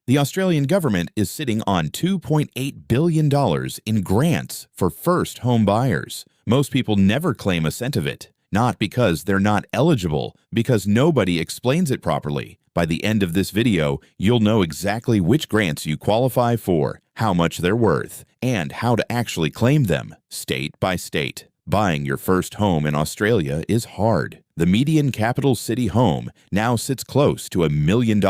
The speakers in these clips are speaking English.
The Australian government is sitting on $2.8 billion in grants for first home buyers. Most people never claim a cent of it. Not because they're not eligible, because nobody explains it properly. By the end of this video, you'll know exactly which grants you qualify for, how much they're worth, and how to actually claim them, state by state. Buying your first home in Australia is hard. The median capital city home now sits close to $1 million.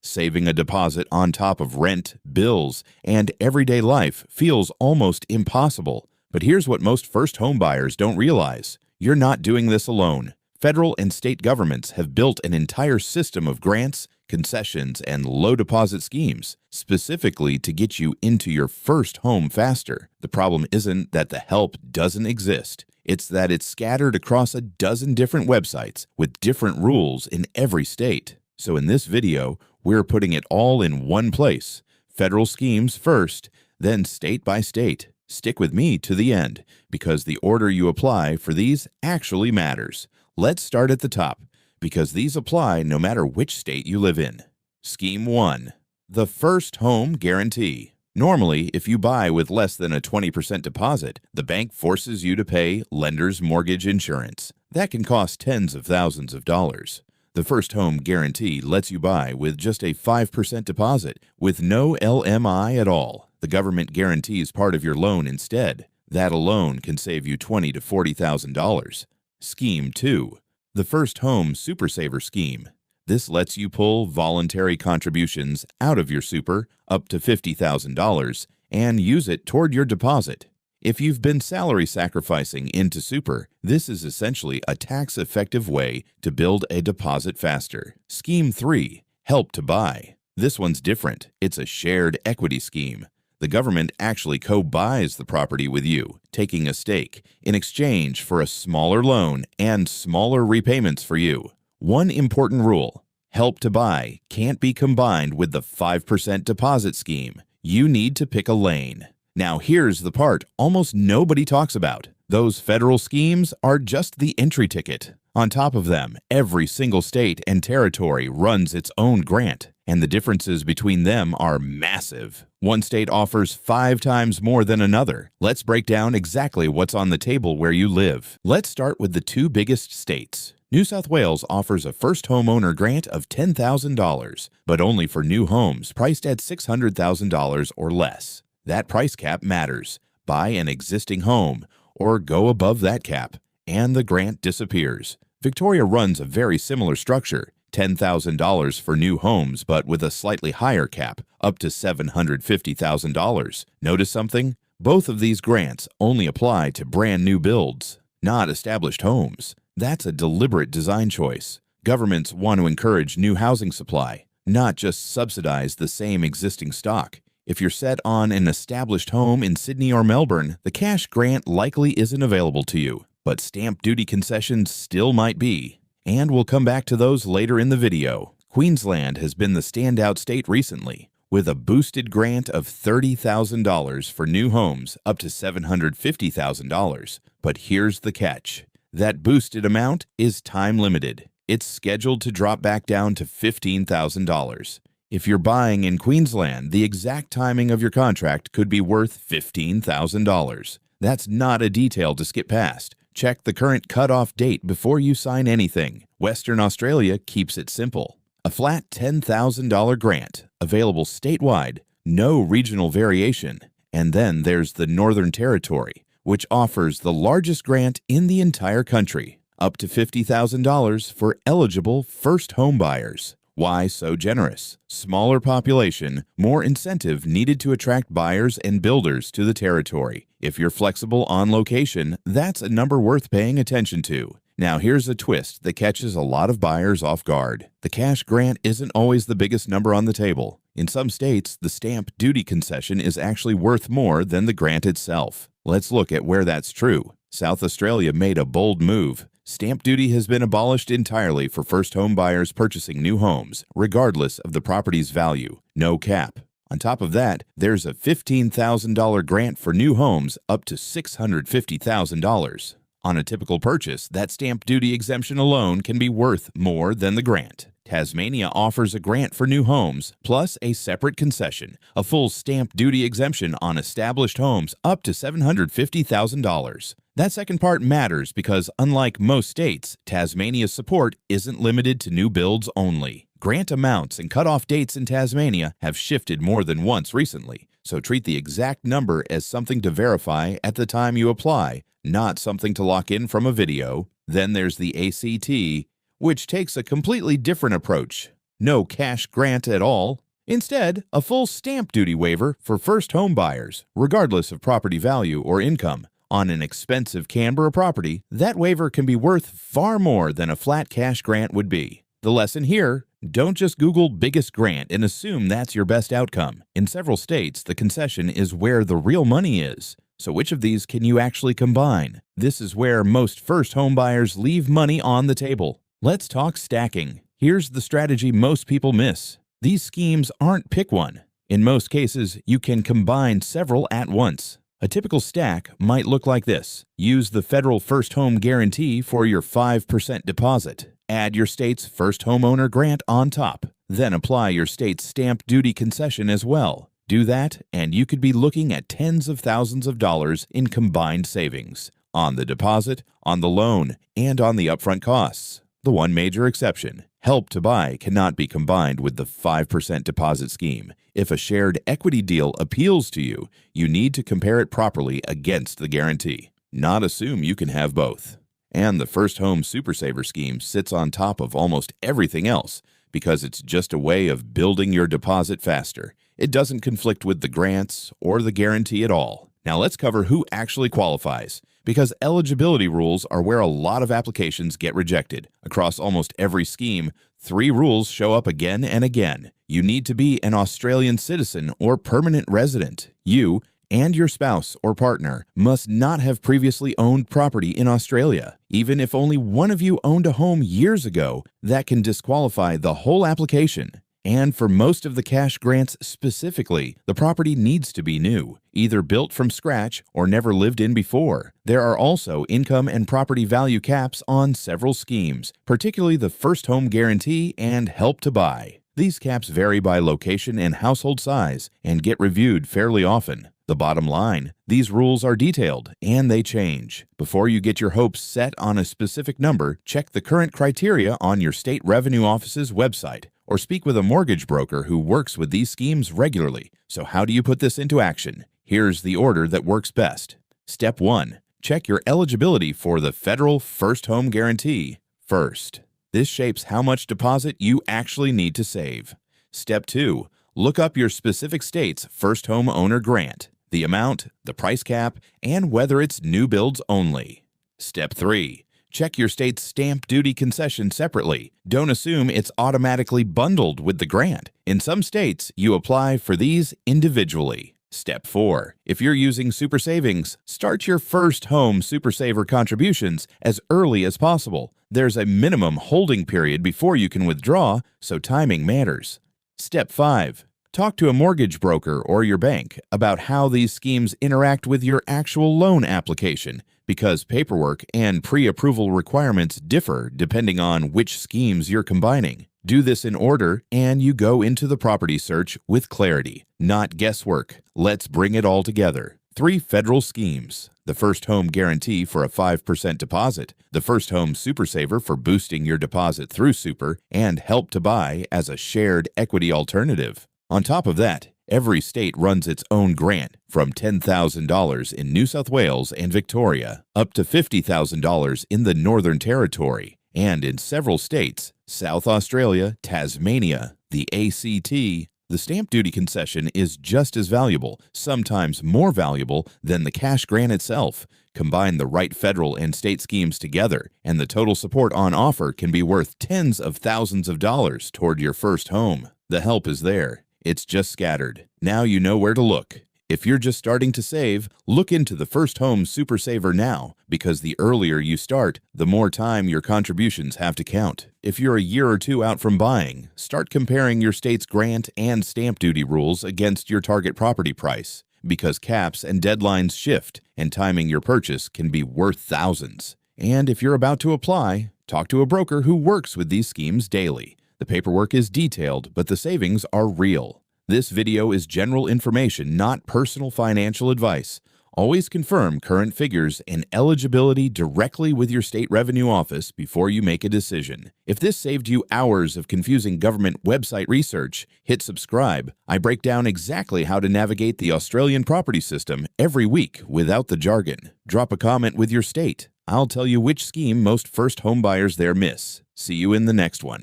Saving a deposit on top of rent, bills, and everyday life feels almost impossible. But here's what most first home buyers don't realize. You're not doing this alone. Federal and state governments have built an entire system of grants, concessions, and low deposit schemes, specifically to get you into your first home faster. The problem isn't that the help doesn't exist. It's that it's scattered across a dozen different websites with different rules in every state. So in this video, we're putting it all in one place. Federal schemes first, then state by state. Stick with me to the end, because the order you apply for these actually matters. Let's start at the top, because these apply no matter which state you live in. Scheme 1. The First Home Guarantee. Normally, if you buy with less than a 20% deposit, the bank forces you to pay lender's mortgage insurance. That can cost tens of thousands of dollars. The First Home Guarantee lets you buy with just a 5% deposit, with no LMI at all. The government guarantees part of your loan instead. That alone can save you $20,000 to $40,000. Scheme 2. The First Home Super Saver Scheme. This lets you pull voluntary contributions out of your super up to $50,000 and use it toward your deposit. If you've been salary sacrificing into super, this is essentially a tax-effective way to build a deposit faster. Scheme 3. Help to Buy. This one's different. It's a shared equity scheme. The government actually co-buys the property with you, taking a stake, in exchange for a smaller loan and smaller repayments for you. One important rule: Help to Buy can't be combined with the 5% deposit scheme. You need to pick a lane. Now here's the part almost nobody talks about. Those federal schemes are just the entry ticket. On top of them, every single state and territory runs its own grant, and the differences between them are massive. One state offers 5 times more than another. Let's break down exactly what's on the table where you live. Let's start with the 2 biggest states. New South Wales offers a first homeowner grant of $10,000, but only for new homes priced at $600,000 or less. That price cap matters. Buy an existing home or go above that cap, and the grant disappears. Victoria runs a very similar structure, $10,000 for new homes, but with a slightly higher cap, up to $750,000. Notice something? Both of these grants only apply to brand new builds, not established homes. That's a deliberate design choice. Governments want to encourage new housing supply, not just subsidize the same existing stock. If you're set on an established home in Sydney or Melbourne, the cash grant likely isn't available to you, but stamp duty concessions still might be. And we'll come back to those later in the video. Queensland has been the standout state recently, with a boosted grant of $30,000 for new homes up to $750,000. But here's the catch. That boosted amount is time limited. It's scheduled to drop back down to $15,000. If you're buying in Queensland, the exact timing of your contract could be worth $15,000. That's not a detail to skip past. Check the current cutoff date before you sign anything. Western Australia keeps it simple. A flat $10,000 grant, available statewide, no regional variation. And then there's the Northern Territory, which offers the largest grant in the entire country, up to $50,000 for eligible first home buyers. Why so generous? Smaller population, more incentive needed to attract buyers and builders to the territory. If you're flexible on location, that's a number worth paying attention to. Now here's a twist that catches a lot of buyers off guard. The cash grant isn't always the biggest number on the table. In some states, the stamp duty concession is actually worth more than the grant itself. Let's look at where that's true. South Australia made a bold move. Stamp duty has been abolished entirely for first home buyers purchasing new homes, regardless of the property's value. No cap. On top of that, there's a $15,000 grant for new homes up to $650,000. On a typical purchase, that stamp duty exemption alone can be worth more than the grant. Tasmania offers a grant for new homes, plus a separate concession, a full stamp duty exemption on established homes up to $750,000. That second part matters because, unlike most states, Tasmania's support isn't limited to new builds only. Grant amounts and cutoff dates in Tasmania have shifted more than once recently, so treat the exact number as something to verify at the time you apply, not something to lock in from a video. Then there's the ACT, which takes a completely different approach. No cash grant at all. Instead, a full stamp duty waiver for first home buyers, regardless of property value or income. On an expensive Canberra property, that waiver can be worth far more than a flat cash grant would be. The lesson here: don't just Google biggest grant and assume that's your best outcome. In several states, the concession is where the real money is. So which of these can you actually combine? This is where most first home buyers leave money on the table. Let's talk stacking. Here's the strategy most people miss. These schemes aren't pick one. In most cases, you can combine several at once. A typical stack might look like this. Use the federal first home guarantee for your 5% deposit. Add your state's first homeowner grant on top. Then apply your state's stamp duty concession as well. Do that, and you could be looking at tens of thousands of dollars in combined savings on the deposit, on the loan, and on the upfront costs. The one major exception: Help to Buy cannot be combined with the 5% deposit scheme. If a shared equity deal appeals to you, you need to compare it properly against the guarantee, not assume you can have both. And the First Home Super Saver scheme sits on top of almost everything else because it's just a way of building your deposit faster. It doesn't conflict with the grants or the guarantee at all. Now let's cover who actually qualifies, because eligibility rules are where a lot of applications get rejected. Across almost every scheme, 3 rules show up again and again. You need to be an Australian citizen or permanent resident. You and your spouse or partner must not have previously owned property in Australia. Even if only one of you owned a home years ago, that can disqualify the whole application. And for most of the cash grants specifically, the property needs to be new, either built from scratch or never lived in before. There are also income and property value caps on several schemes, particularly the First Home Guarantee and Help to Buy. These caps vary by location and household size and get reviewed fairly often. The bottom line: these rules are detailed and they change. Before you get your hopes set on a specific number, check the current criteria on your state revenue office's website or speak with a mortgage broker who works with these schemes regularly. So how do you put this into action? Here's the order that works best. Step 1. Check your eligibility for the federal First Home Guarantee first. This shapes how much deposit you actually need to save. Step 2. Look up your specific state's First Home Owner Grant, the amount, the price cap, and whether it's new builds only. Step 3. Check your state's stamp duty concession separately. Don't assume it's automatically bundled with the grant. In some states, you apply for these individually. Step 4. If you're using Super Savings, start your First Home Super Saver contributions as early as possible. There's a minimum holding period before you can withdraw, so timing matters. Step 5. Talk to a mortgage broker or your bank about how these schemes interact with your actual loan application, because paperwork and pre-approval requirements differ depending on which schemes you're combining. Do this in order, and you go into the property search with clarity, not guesswork. Let's bring it all together. 3 federal schemes: the First Home Guarantee for a 5% deposit, the First Home Super Saver for boosting your deposit through Super, and Help to Buy as a shared equity alternative. On top of that, every state runs its own grant, from $10,000 in New South Wales and Victoria up to $50,000 in the Northern Territory, and in several states, South Australia, Tasmania, the ACT, the stamp duty concession is just as valuable, sometimes more valuable than the cash grant itself. Combine the right federal and state schemes together, and the total support on offer can be worth tens of thousands of dollars toward your first home. The help is there. It's just scattered. Now you know where to look. If you're just starting to save, look into the First Home Super Saver now, because the earlier you start, the more time your contributions have to count. If you're a year or 2 out from buying, start comparing your state's grant and stamp duty rules against your target property price, because caps and deadlines shift, and timing your purchase can be worth thousands. And if you're about to apply, talk to a broker who works with these schemes daily. The paperwork is detailed, but the savings are real. This video is general information, not personal financial advice. Always confirm current figures and eligibility directly with your state revenue office before you make a decision. If this saved you hours of confusing government website research, hit subscribe. I break down exactly how to navigate the Australian property system every week without the jargon. Drop a comment with your state. I'll tell you which scheme most first home buyers there miss. See you in the next one.